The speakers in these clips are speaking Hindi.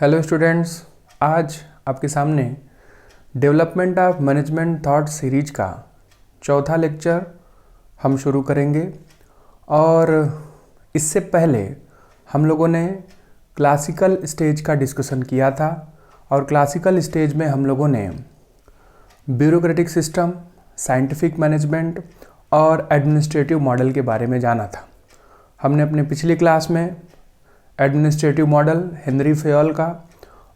हेलो स्टूडेंट्स, आज आपके सामने development of management thought series का चौथा लेक्चर हम शुरू करेंगे। और इससे पहले हम लोगों ने क्लासिकल स्टेज का डिस्कशन किया था और क्लासिकल स्टेज में हम लोगों ने ब्यूरोक्रेटिक सिस्टम, साइंटिफिक मैनेजमेंट और एडमिनिस्ट्रेटिव मॉडल के बारे में जाना था। हमने अपने पिछली क्लास में एडमिनिस्ट्रेटिव मॉडल हेनरी फेयोल का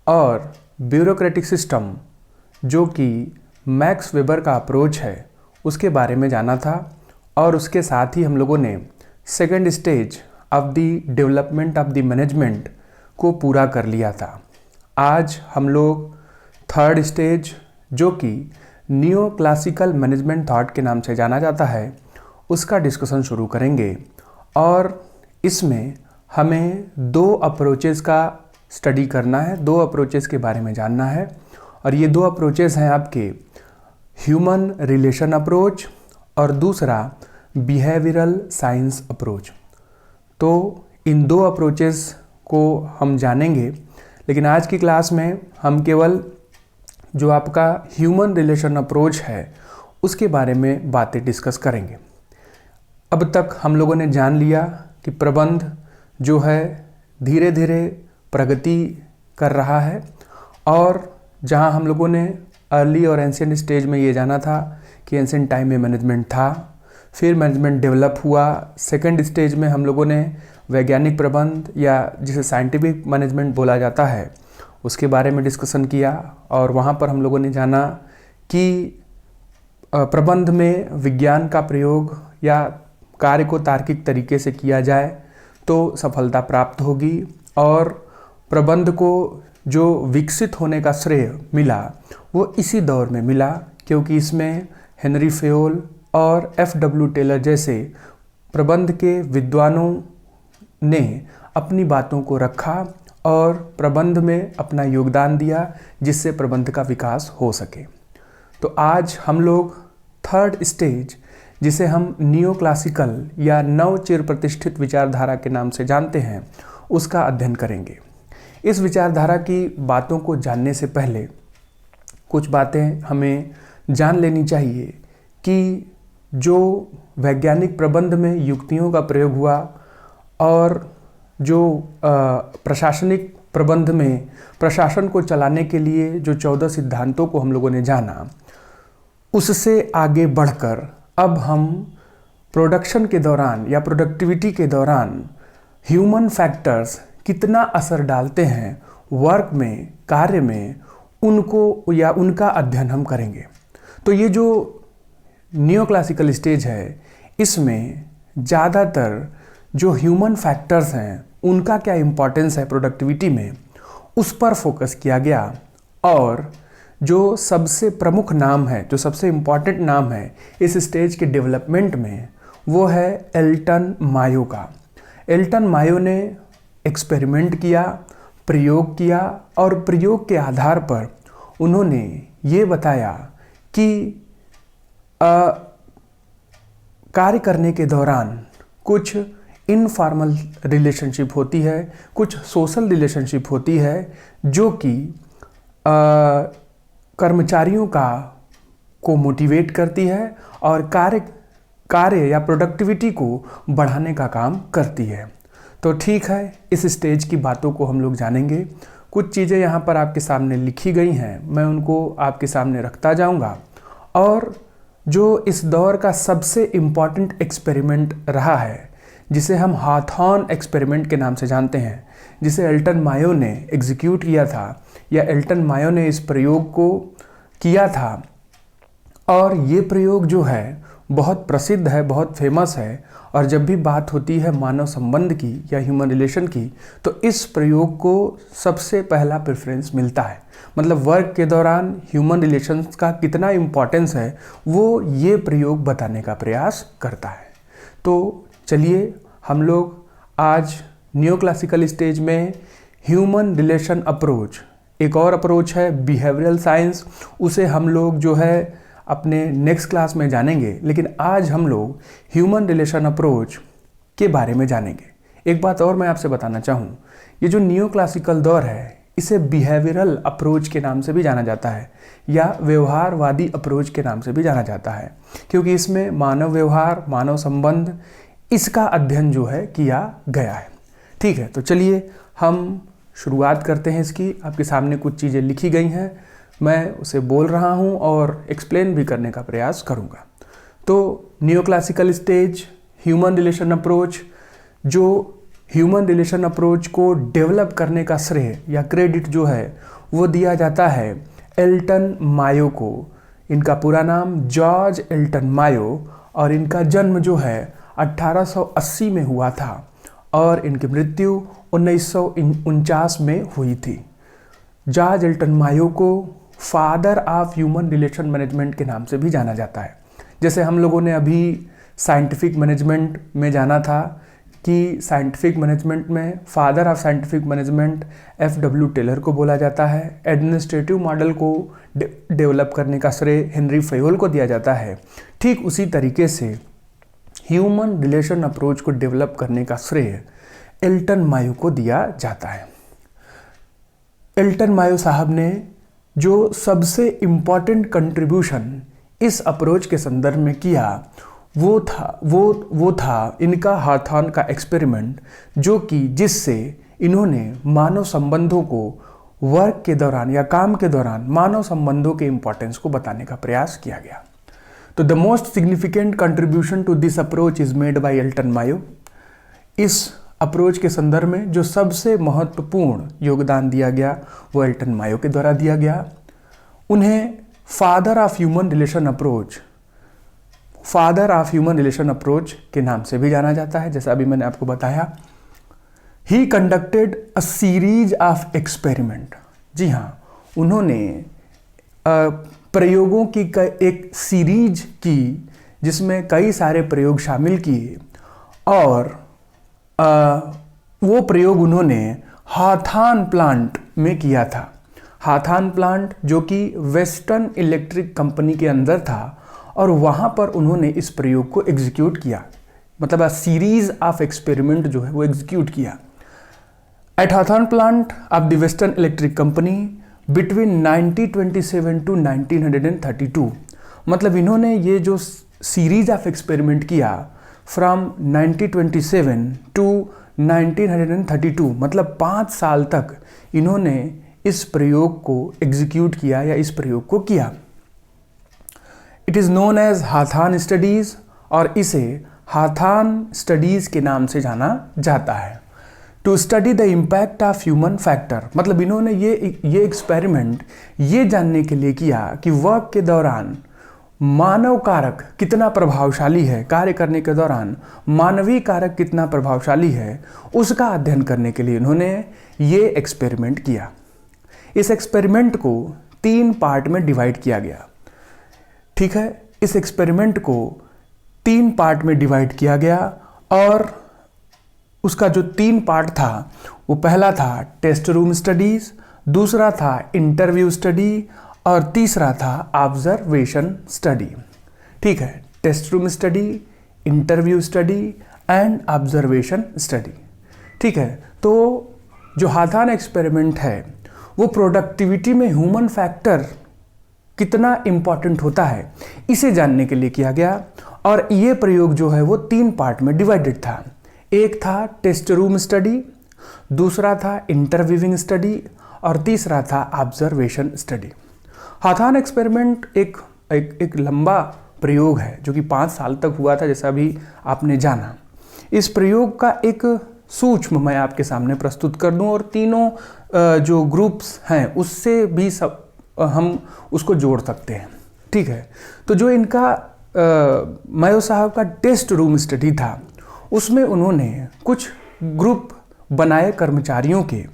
और ब्यूरोक्रेटिक सिस्टम जो कि मैक्स वेबर का अप्रोच है उसके बारे में जाना था। और उसके साथ ही हम लोगों ने second stage of the development of the management को पूरा कर लिया था। आज हम लोग थर्ड स्टेज जो कि नियो क्लासिकल मैनेजमेंट थॉट के नाम से जाना जाता है उसका डिस्कशन शुरू करेंगे। और इसमें हमें दो अप्रोचेस का स्टडी करना है, दो अप्रोचेस के बारे में जानना है। और ये दो अप्रोचेस हैं आपके ह्यूमन रिलेशन अप्रोच और दूसरा बिहेवियरल साइंस अप्रोच। तो इन दो अप्रोचेस को हम जानेंगे, लेकिन आज की क्लास में हम केवल जो आपका ह्यूमन रिलेशन अप्रोच है उसके बारे में बातें डिस्कस करेंगे। अब तक हम लोगों ने जान लिया कि प्रबंध जो है धीरे धीरे प्रगति कर रहा है, और जहां हम लोगों ने अर्ली और एंशिएंट स्टेज में ये जाना था कि एंशिएंट टाइम में मैनेजमेंट था, फिर मैनेजमेंट डेवलप हुआ। सेकंड स्टेज में हम लोगों ने वैज्ञानिक प्रबंध या जिसे साइंटिफिक मैनेजमेंट बोला जाता है उसके बारे में डिस्कशन किया। और वहाँ पर हम लोगों ने जाना कि प्रबंध में विज्ञान का प्रयोग या कार्य को तार्किक तरीके से किया जाए तो सफलता प्राप्त होगी। और प्रबंध को जो विकसित होने का श्रेय मिला वो इसी दौर में मिला, क्योंकि इसमें हेनरी फेयोल और एफ.डब्ल्यू. टेलर जैसे प्रबंध के विद्वानों ने अपनी बातों को रखा और प्रबंध में अपना योगदान दिया, जिससे प्रबंध का विकास हो सके। तो आज हम लोग थर्ड स्टेज जिसे हम नियो क्लासिकल या नव चिर प्रतिष्ठित विचारधारा के नाम से जानते हैं उसका अध्ययन करेंगे। इस विचारधारा की बातों को जानने से पहले कुछ बातें हमें जान लेनी चाहिए कि जो वैज्ञानिक प्रबंध में युक्तियों का प्रयोग हुआ और जो प्रशासनिक प्रबंध में प्रशासन को चलाने के लिए जो 14 सिद्धांतों को हम लोगों ने जाना, उससे आगे बढ़कर अब हम प्रोडक्शन के दौरान या प्रोडक्टिविटी के दौरान ह्यूमन फैक्टर्स कितना असर डालते हैं वर्क में, कार्य में, उनको या उनका अध्ययन हम करेंगे। तो ये जो नियो क्लासिकल स्टेज है इसमें ज़्यादातर जो ह्यूमन फैक्टर्स हैं उनका क्या इम्पोर्टेंस है प्रोडक्टिविटी में, उस पर फोकस किया गया। और जो सबसे प्रमुख नाम है, जो सबसे इम्पॉर्टेंट नाम है इस स्टेज के डेवलपमेंट में, वो है एल्टन मायो का। एल्टन मायो ने एक्सपेरिमेंट किया, प्रयोग किया, और प्रयोग के आधार पर उन्होंने ये बताया कि कार्य करने के दौरान कुछ इनफॉर्मल रिलेशनशिप होती है, कुछ सोशल रिलेशनशिप होती है जो कि कर्मचारियों को मोटिवेट करती है और कार्य या प्रोडक्टिविटी को बढ़ाने का काम करती है। तो ठीक है, इस स्टेज की बातों को हम लोग जानेंगे। कुछ चीज़ें यहाँ पर आपके सामने लिखी गई हैं, मैं उनको आपके सामने रखता जाऊँगा। और जो इस दौर का सबसे इम्पॉर्टेंट एक्सपेरिमेंट रहा है जिसे हम हाथॉर्न एक्सपेरिमेंट के नाम से जानते हैं, जिसे एल्टन मायो ने एग्जीक्यूट किया था या एल्टन मायो ने इस प्रयोग को किया था। और ये प्रयोग जो है बहुत प्रसिद्ध है, बहुत फेमस है। और जब भी बात होती है मानव संबंध की या ह्यूमन रिलेशन की, तो इस प्रयोग को सबसे पहला प्रेफरेंस मिलता है। मतलब वर्क के दौरान ह्यूमन रिलेशंस का कितना इम्पोर्टेंस है वो ये प्रयोग बताने का प्रयास करता है। तो चलिए हम लोग आज नियो क्लासिकल स्टेज में ह्यूमन रिलेशन अप्रोच, एक और अप्रोच है बिहेवियरल साइंस, उसे हम लोग जो है अपने नेक्स्ट क्लास में जानेंगे। लेकिन आज हम लोग ह्यूमन रिलेशन अप्रोच के बारे में जानेंगे। एक बात और मैं आपसे बताना चाहूँ, ये जो नियो क्लासिकल दौर है इसे बिहेवियरल अप्रोच के नाम से भी जाना जाता है या व्यवहारवादी अप्रोच के नाम से भी जाना जाता है, क्योंकि इसमें मानव व्यवहार, मानव संबंध, इसका अध्ययन जो है किया गया है। ठीक है, तो चलिए हम शुरुआत करते हैं इसकी। आपके सामने कुछ चीज़ें लिखी गई हैं, मैं उसे बोल रहा हूँ और एक्सप्लेन भी करने का प्रयास करूँगा। तो neoclassical stage, human relation approach, जो ह्यूमन रिलेशन अप्रोच को डेवलप करने का श्रेय या क्रेडिट जो है वो दिया जाता है एल्टन मायो को। इनका पूरा नाम जॉर्ज एल्टन मायो, और इनका जन्म जो है 1880 में हुआ था और इनकी मृत्यु 1949 में हुई थी। जॉर्ज एल्टन मायो को father of human relation management के नाम से भी जाना जाता है। जैसे हम लोगों ने अभी साइंटिफिक मैनेजमेंट में जाना था कि साइंटिफिक मैनेजमेंट में father of scientific management F.W. Taylor को बोला जाता है। एडमिनिस्ट्रेटिव मॉडल को डेवलप करने का श्रेय हेनरी फयोल को दिया जाता है। ठीक उसी तरीके से ह्यूमन रिलेशन अप्रोच को डेवलप करने का श्रेय एल्टन मायो को दिया जाता है। एल्टन मायो साहब ने जो सबसे इम्पॉर्टेंट कंट्रीब्यूशन इस अप्रोच के संदर्भ में किया वो था इनका हाथॉर्न का एक्सपेरिमेंट, जो कि जिससे इन्होंने मानव संबंधों को वर्क के दौरान या काम के दौरान मानव संबंधों के इम्पोर्टेंस को बताने का प्रयास किया गया। तो the most significant contribution to this approach is made by Elton Mayo. इस अप्रोच के संदर्भ में जो सबसे महत्वपूर्ण योगदान दिया गया वो एल्टन मायो के द्वारा दिया गया। उन्हें father of human relation approach के नाम से भी जाना जाता है, जैसा अभी मैंने आपको बताया। He conducted a series of experiment. जी हाँ, उन्होंने प्रयोगों की एक सीरीज की जिसमें कई सारे प्रयोग शामिल किए, और वो प्रयोग उन्होंने हाथॉर्न प्लांट में किया था। हाथॉर्न प्लांट जो कि वेस्टर्न इलेक्ट्रिक कंपनी के अंदर था, और वहाँ पर उन्होंने इस प्रयोग को एग्जीक्यूट किया, मतलब अ सीरीज ऑफ एक्सपेरिमेंट जो है वो एग्जीक्यूट किया। At Hawthorne plant of the Western Electric company between 1927 to 1932, मतलब इन्होंने ये जो सीरीज ऑफ एक्सपेरिमेंट किया फ्रॉम 1927 टू 1932, मतलब 5 साल तक इन्होंने इस प्रयोग को एग्जीक्यूट किया या इस प्रयोग को किया। It is known as Hawthorne studies, और इसे हाथॉर्न स्टडीज़ के नाम से जाना जाता है। To study the impact of human factor, मतलब इन्होंने ये एक्सपेरिमेंट ये जानने के लिए किया कि वर्क के दौरान मानव कारक कितना प्रभावशाली है, कार्य करने के दौरान मानवीय कारक कितना प्रभावशाली है, उसका अध्ययन करने के लिए इन्होंने ये एक्सपेरिमेंट किया। इस एक्सपेरिमेंट को 3 पार्ट में डिवाइड किया गया। ठीक है, इस एक्सपेरिमेंट को 3 पार्ट में डिवाइड किया गया, और उसका जो 3 पार्ट था वो पहला था टेस्ट रूम स्टडीज, दूसरा था इंटरव्यू स्टडी, और तीसरा था ऑब्जर्वेशन स्टडी। ठीक है, test room study, interview study and observation study. ठीक है, तो जो हाथॉर्न एक्सपेरिमेंट है वो प्रोडक्टिविटी में ह्यूमन फैक्टर कितना इम्पॉर्टेंट होता है इसे जानने के लिए किया गया, और ये प्रयोग जो है वो 3 पार्ट में डिवाइडेड था। एक था टेस्ट रूम स्टडी, दूसरा था इंटरव्यूइंग स्टडी, और तीसरा था ऑब्जर्वेशन स्टडी। हाथॉर्न एक्सपेरिमेंट एक लंबा प्रयोग है जो कि 5 साल तक हुआ था, जैसा अभी आपने जाना। इस प्रयोग का एक सूक्ष्म मैं आपके सामने प्रस्तुत कर दूं, और तीनों जो ग्रुप्स हैं उससे भी सब हम उसको जोड़ सकते हैं। ठीक है, तो जो इनका मायो साहब का टेस्ट रूम स्टडी था उसमें उन्होंने कुछ ग्रुप बनाए कर्मचारियों के,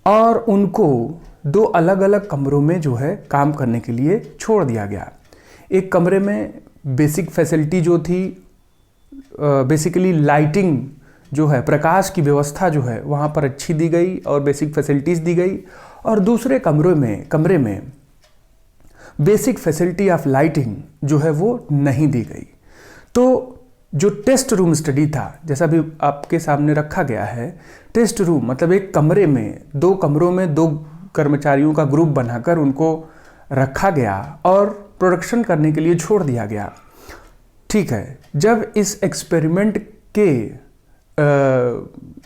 और उनको 2 अलग अलग कमरों में जो है काम करने के लिए छोड़ दिया गया। एक कमरे में बेसिक फैसिलिटी जो थी, बेसिकली लाइटिंग जो है, प्रकाश की व्यवस्था जो है वहाँ पर अच्छी दी गई और बेसिक फैसिलिटीज़ दी गई, और दूसरे कमरे में बेसिक फैसिलिटी ऑफ लाइटिंग जो है वो नहीं दी गई। तो जो टेस्ट रूम स्टडी था, जैसा भी आपके सामने रखा गया है, टेस्ट रूम मतलब एक कमरे में, 2 कमरों में 2 कर्मचारियों का ग्रुप बनाकर उनको रखा गया और प्रोडक्शन करने के लिए छोड़ दिया गया। ठीक है, जब इस एक्सपेरिमेंट के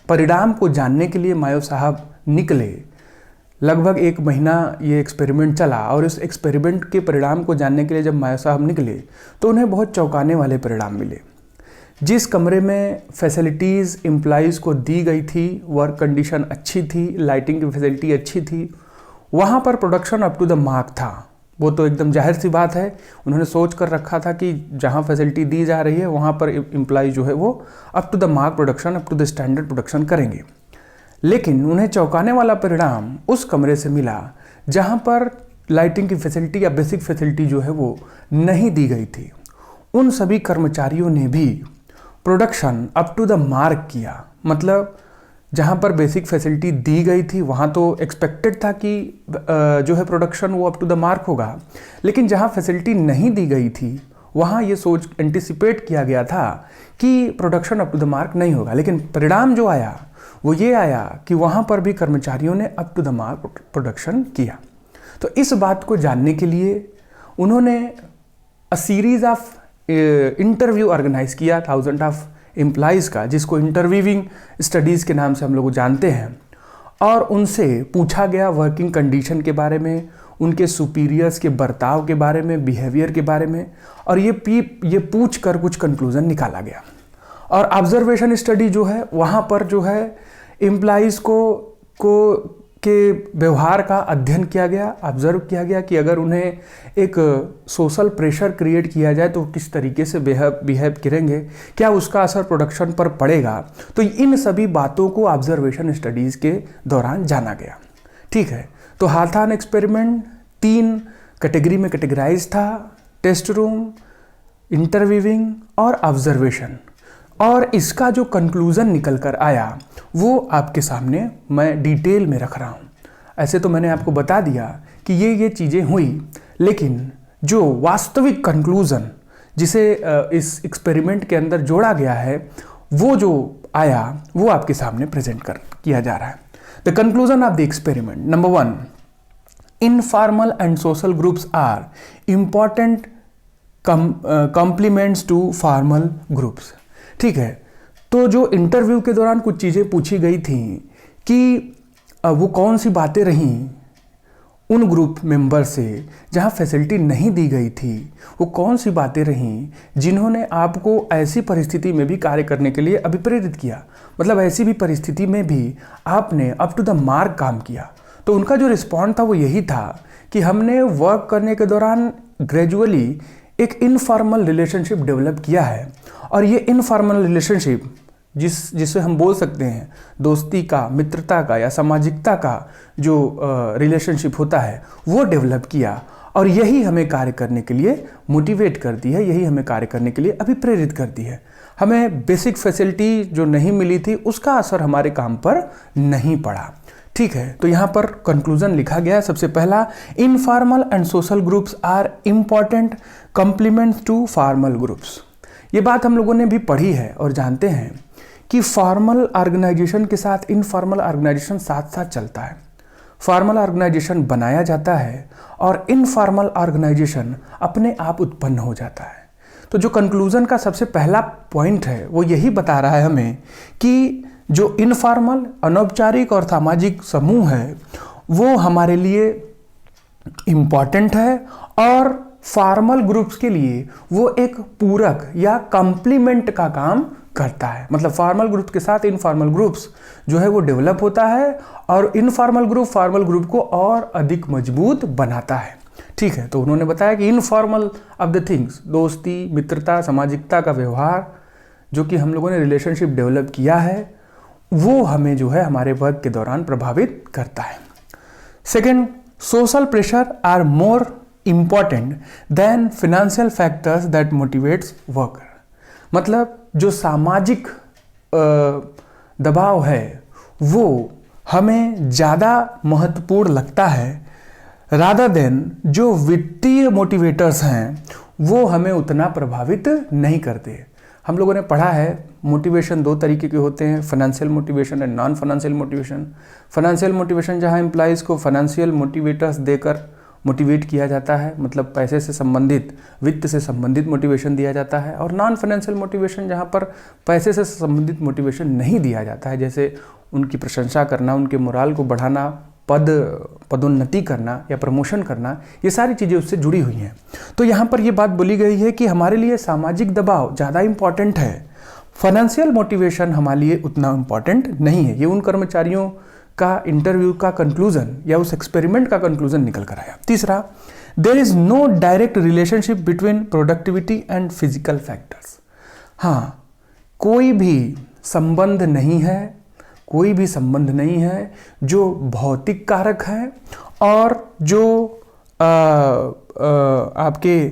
परिणाम को जानने के लिए मायो साहब निकले, लगभग 1 महीना ये एक्सपेरिमेंट चला और इस एक्सपेरिमेंट के परिणाम को जानने के लिए जब मायो साहब निकले तो उन्हें बहुत चौंकाने वाले परिणाम मिले। जिस कमरे में फैसिलिटीज़ एम्प्लॉइज़ को दी गई थी, वर्क कंडीशन अच्छी थी, लाइटिंग की फैसिलिटी अच्छी थी, वहाँ पर production up to the mark था। वो तो एकदम जाहिर सी बात है, उन्होंने सोच कर रखा था कि जहाँ फैसिलिटी दी जा रही है वहाँ पर एम्प्लॉय जो है वो up to the mark production, up to the standard production करेंगे। लेकिन उन्हें चौंकाने वाला परिणाम उस कमरे से मिला जहाँ पर लाइटिंग की फैसिलिटी या बेसिक फैसिलिटी जो है वो नहीं दी गई थी। उन सभी कर्मचारियों ने भी production up to the mark किया, मतलब जहाँ पर बेसिक फैसिलिटी दी गई थी वहाँ तो एक्सपेक्टेड था कि जो है प्रोडक्शन वो अप टू द मार्क होगा, लेकिन जहाँ फैसिलिटी नहीं दी गई थी वहाँ ये सोच एंटिसिपेट किया गया था कि production up to the mark नहीं होगा। लेकिन परिणाम जो आया वो ये आया कि वहाँ पर भी कर्मचारियों ने up to the mark production किया। तो इस बात को जानने के लिए उन्होंने a series of interview organise किया 1000 ऑफ एम्प्लॉइज़ का, जिसको इंटरव्यूइंग स्टडीज़ के नाम से हम लोग जानते हैं। और उनसे पूछा गया वर्किंग कंडीशन के बारे में, उनके सुपीरियर्स के बर्ताव के बारे में, बिहेवियर के बारे में, और ये पूछ कर कुछ कंक्लूज़न निकाला गया। और ऑब्जर्वेशन स्टडी जो है वहाँ पर जो है एम्प्लॉइज़ के व्यवहार का अध्ययन किया गया, ऑब्जर्व किया गया कि अगर उन्हें एक सोशल प्रेशर क्रिएट किया जाए तो किस तरीके से बिहेव करेंगे, क्या उसका असर प्रोडक्शन पर पड़ेगा। तो इन सभी बातों को ऑब्जर्वेशन स्टडीज़ के दौरान जाना गया। ठीक है, तो हाथॉर्न एक्सपेरिमेंट 3 कैटेगरी में कैटेगराइज था, टेस्ट रूम, इंटरव्यूइंग और ऑब्जर्वेशन। और इसका जो कंक्लूज़न निकल कर आया वो आपके सामने मैं डिटेल में रख रहा हूँ। ऐसे तो मैंने आपको बता दिया कि ये चीज़ें हुई, लेकिन जो वास्तविक कंक्लूज़न जिसे इस एक्सपेरिमेंट के अंदर जोड़ा गया है वो जो आया वो आपके सामने प्रेजेंट किया जा रहा है। The conclusion of the experiment, number 1, informal and social groups are important complements to formal groups. ठीक है, तो जो इंटरव्यू के दौरान कुछ चीज़ें पूछी गई थी कि वो कौन सी बातें रहीं उन ग्रुप मेंबर से जहाँ फैसिलिटी नहीं दी गई थी, वो कौन सी बातें रहीं जिन्होंने आपको ऐसी परिस्थिति में भी कार्य करने के लिए अभिप्रेरित किया, मतलब ऐसी भी परिस्थिति में भी आपने अप टू द मार्क काम किया। तो उनका जो रिस्पॉन्स था वो यही था कि हमने वर्क करने के दौरान ग्रेजुअली एक इनफॉर्मल रिलेशनशिप डेवलप किया है, और ये इनफॉर्मल रिलेशनशिप जिसे हम बोल सकते हैं दोस्ती का, मित्रता का या सामाजिकता का जो रिलेशनशिप होता है वो डेवलप किया, और यही हमें कार्य करने के लिए मोटिवेट करती है, यही हमें कार्य करने के लिए अभिप्रेरित करती है। हमें बेसिक फैसिलिटी जो नहीं मिली थी उसका असर हमारे काम पर नहीं पड़ा। ठीक है, तो यहाँ पर कंक्लूजन लिखा गया, सबसे पहला, informal and social groups are important complements to formal groups. ये बात हम लोगों ने भी पढ़ी है और जानते हैं कि फॉर्मल ऑर्गेनाइजेशन के साथ इनफॉर्मल ऑर्गेनाइजेशन साथ साथ चलता है। फॉर्मल ऑर्गेनाइजेशन बनाया जाता है और इनफॉर्मल ऑर्गेनाइजेशन अपने आप उत्पन्न हो जाता है। तो जो कंक्लूजन का सबसे पहला पॉइंट है वो यही बता रहा है हमें कि जो इनफॉर्मल, अनौपचारिक और सामाजिक समूह है वो हमारे लिए इम्पॉर्टेंट है, और फॉर्मल ग्रुप्स के लिए वो एक पूरक या कॉम्प्लीमेंट का काम करता है। मतलब फॉर्मल ग्रुप के साथ इनफॉर्मल ग्रुप्स जो है वो डेवलप होता है, और इनफॉर्मल ग्रुप फॉर्मल ग्रुप को और अधिक मजबूत बनाता है। ठीक है, तो उन्होंने बताया कि इनफॉर्मल ऑफ द थिंग्स, दोस्ती, मित्रता, सामाजिकता का व्यवहार जो कि हम लोगों ने रिलेशनशिप डेवलप किया है वो हमें जो है हमारे वर्क के दौरान प्रभावित करता है। Second, social pressure are more important than financial factors that motivates worker. मतलब जो सामाजिक दबाव है वो हमें ज़्यादा महत्वपूर्ण लगता है रादर देन जो वित्तीय मोटिवेटर्स हैं वो हमें उतना प्रभावित नहीं करते। हम लोगों ने पढ़ा है मोटिवेशन दो तरीके के होते हैं, financial motivation and non financial motivation. Financial motivation जहां एम्प्लॉइज़ को फाइनेंशियल मोटिवेटर्स देकर मोटिवेट किया जाता है, मतलब पैसे से संबंधित, वित्त से संबंधित मोटिवेशन दिया जाता है। और नॉन फाइनेंशियल मोटिवेशन जहां पर पैसे से संबंधित मोटिवेशन नहीं दिया जाता है, जैसे उनकी प्रशंसा करना, उनके मोराल को बढ़ाना, पदोन्नति करना या प्रमोशन करना, ये सारी चीज़ें उससे जुड़ी हुई हैं। तो यहाँ पर ये बात बोली गई है कि हमारे लिए सामाजिक दबाव ज़्यादा इम्पॉर्टेंट है, फाइनेंशियल मोटिवेशन हमारे लिए उतना इम्पॉर्टेंट नहीं है। ये उन कर्मचारियों का इंटरव्यू का कंक्लूजन या उस एक्सपेरिमेंट का कंक्लूजन निकल कर आया। तीसरा, there is no direct relationship between productivity and physical factors. हाँ, कोई भी संबंध नहीं है, कोई भी संबंध नहीं है जो भौतिक कारक है और जो आपके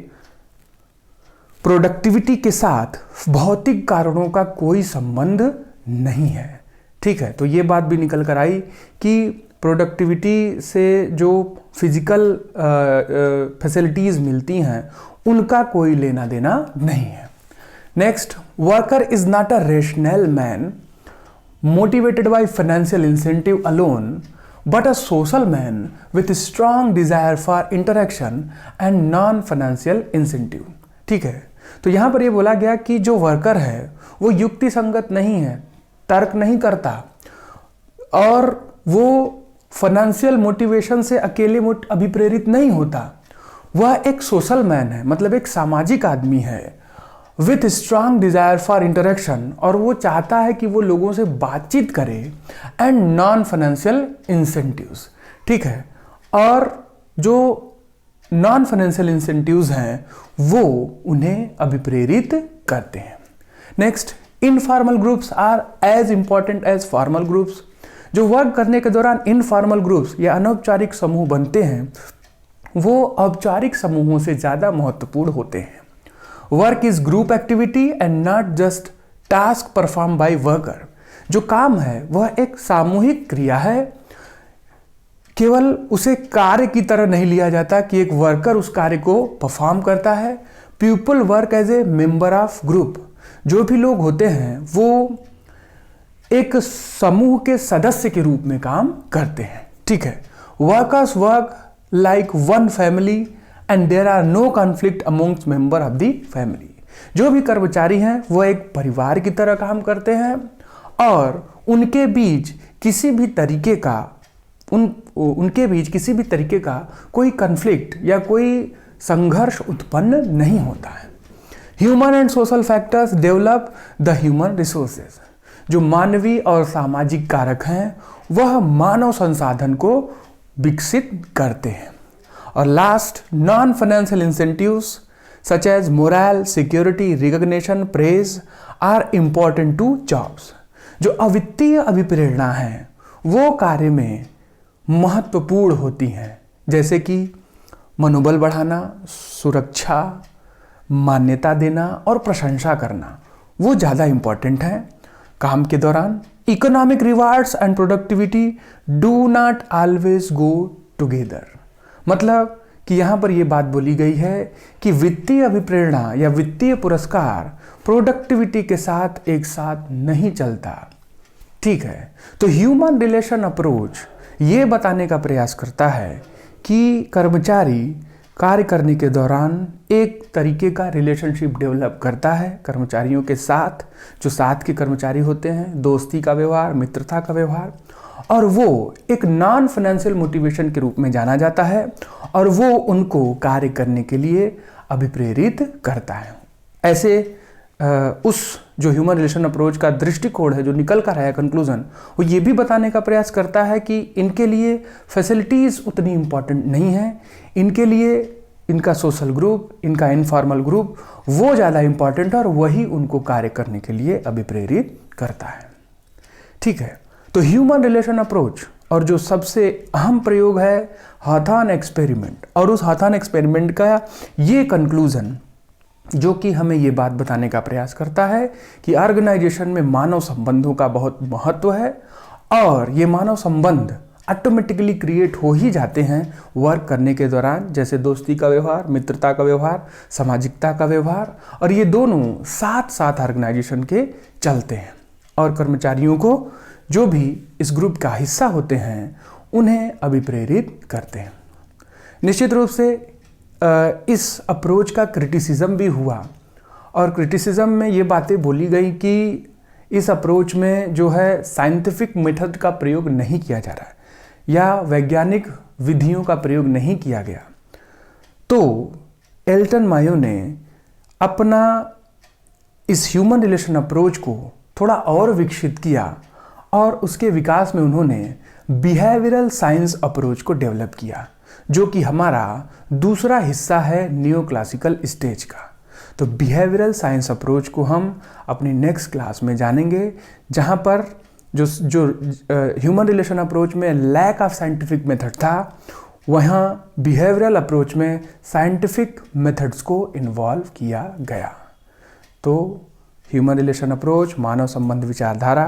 प्रोडक्टिविटी के साथ भौतिक कारणों का कोई संबंध नहीं है। ठीक है, तो ये बात भी निकल कर आई कि प्रोडक्टिविटी से जो फिजिकल फैसिलिटीज़ मिलती हैं उनका कोई लेना देना नहीं है। Next, worker is not a rational man motivated by financial incentive alone, but a social man with strong desire for interaction and non-financial incentive। ठीक है, तो यहाँ पर ये बोला गया कि जो वर्कर है वो युक्ति संगत नहीं है, तर्क नहीं करता और वो फाइनेंशियल मोटिवेशन से अकेले अभिप्रेरित नहीं होता। वह एक सोशल मैन है, मतलब एक सामाजिक आदमी है, with strong desire for interaction, और वो चाहता है कि वो लोगों से बातचीत करे, एंड नॉन फाइनेंशियल इंसेंटिव्स। ठीक है, और जो नॉन फाइनेंशियल इंसेंटिव्स हैं वो उन्हें अभिप्रेरित करते हैं। Next, informal groups are as important as formal groups. जो वर्क करने के दौरान इनफॉर्मल ग्रुप्स या अनौपचारिक समूह बनते हैं वो औपचारिक समूहों से ज़्यादा महत्वपूर्ण होते हैं। Work is group activity and not just task perform by worker. जो काम है वह एक सामूहिक क्रिया है, केवल उसे कार्य की तरह नहीं लिया जाता कि एक वर्कर उस कार्य को परफॉर्म करता है। People work as a member of group. जो भी लोग होते हैं वो एक समूह के सदस्य के रूप में काम करते हैं। ठीक है, workers work like one family and there are no conflict amongst member of the family. जो भी कर्मचारी हैं वो एक परिवार की तरह काम करते हैं और उनके बीच किसी भी तरीके का कोई कॉन्फ्लिक्ट या कोई संघर्ष उत्पन्न नहीं होता है। Human and social factors develop the human resources. जो मानवीय और सामाजिक कारक हैं वह मानव संसाधन को विकसित करते हैं। और last, non financial incentives such as morale, security, recognition, praise are important to jobs. जो अवित्तीय अभिप्रेरणा है वो कार्य में महत्वपूर्ण होती हैं, जैसे कि मनोबल बढ़ाना, सुरक्षा, मान्यता देना और प्रशंसा करना, वो ज़्यादा इम्पॉर्टेंट है काम के दौरान। Economic rewards and productivity do not always go together. मतलब कि यहाँ पर ये बात बोली गई है कि वित्तीय अभिप्रेरणा या वित्तीय पुरस्कार प्रोडक्टिविटी के साथ एक साथ नहीं चलता। ठीक है, तो ह्यूमन रिलेशन अप्रोच ये बताने का प्रयास करता है कि कर्मचारी कार्य करने के दौरान एक तरीके का रिलेशनशिप डेवलप करता है कर्मचारियों के साथ, जो साथ के कर्मचारी होते हैं, दोस्ती का व्यवहार, मित्रता का व्यवहार, और वो एक नॉन फाइनेंशियल मोटिवेशन के रूप में जाना जाता है और वो उनको कार्य करने के लिए अभिप्रेरित करता है। ऐसे उस जो ह्यूमन रिलेशन अप्रोच का दृष्टिकोण है जो निकल कर आया कंक्लूजन, वो ये भी बताने का प्रयास करता है कि इनके लिए फैसिलिटीज़ उतनी इम्पॉर्टेंट नहीं है, इनके लिए इनका सोशल ग्रुप, इनका इनफॉर्मल ग्रुप वो ज़्यादा इम्पॉर्टेंट है और वही उनको कार्य करने के लिए अभिप्रेरित करता है। ठीक है, तो ह्यूमन रिलेशन अप्रोच और जो सबसे अहम प्रयोग है हाथॉर्न एक्सपेरिमेंट, और उस हाथॉर्न एक्सपेरिमेंट का ये कंक्लूजन जो कि हमें ये बात बताने का प्रयास करता है कि ऑर्गेनाइजेशन में मानव संबंधों का बहुत महत्व है और ये मानव संबंध ऑटोमेटिकली क्रिएट हो ही जाते हैं वर्क करने के दौरान, जैसे दोस्ती का व्यवहार, मित्रता का व्यवहार, सामाजिकता का व्यवहार, और ये दोनों साथ साथ ऑर्गेनाइजेशन के चलते हैं और कर्मचारियों को जो भी इस ग्रुप का हिस्सा होते हैं उन्हें अभिप्रेरित करते हैं। निश्चित रूप से इस अप्रोच का क्रिटिसिज्म भी हुआ और क्रिटिसिज्म में ये बातें बोली गई कि इस अप्रोच में जो है साइंटिफिक मेथड का प्रयोग नहीं किया जा रहा है या वैज्ञानिक विधियों का प्रयोग नहीं किया गया। तो एल्टन मायो ने अपना इस ह्यूमन रिलेशन अप्रोच को थोड़ा और विकसित किया और उसके विकास में उन्होंने बिहेवियरल साइंस अप्रोच को डेवलप किया, जो कि हमारा दूसरा हिस्सा है नियो क्लासिकल स्टेज का। तो बिहेवियरल साइंस अप्रोच को हम अपनी नेक्स्ट क्लास में जानेंगे, जहाँ पर जो ह्यूमन रिलेशन अप्रोच में लैक ऑफ साइंटिफिक मेथड था, वहाँ बिहेवियरल अप्रोच में साइंटिफिक मेथड्स को इन्वॉल्व किया गया। तो ह्यूमन रिलेशन अप्रोच, मानव संबंध विचारधारा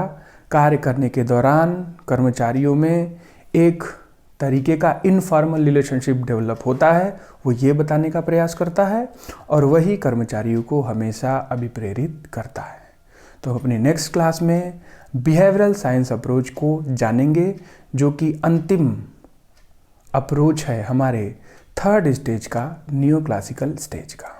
कार्य करने के दौरान कर्मचारियों में एक तरीके का इनफॉर्मल रिलेशनशिप डेवलप होता है, वो ये बताने का प्रयास करता है और वही कर्मचारियों को हमेशा अभिप्रेरित करता है। तो अपनी नेक्स्ट क्लास में बिहेवियरल साइंस अप्रोच को जानेंगे, जो कि अंतिम अप्रोच है हमारे थर्ड स्टेज का, नियो क्लासिकल स्टेज का।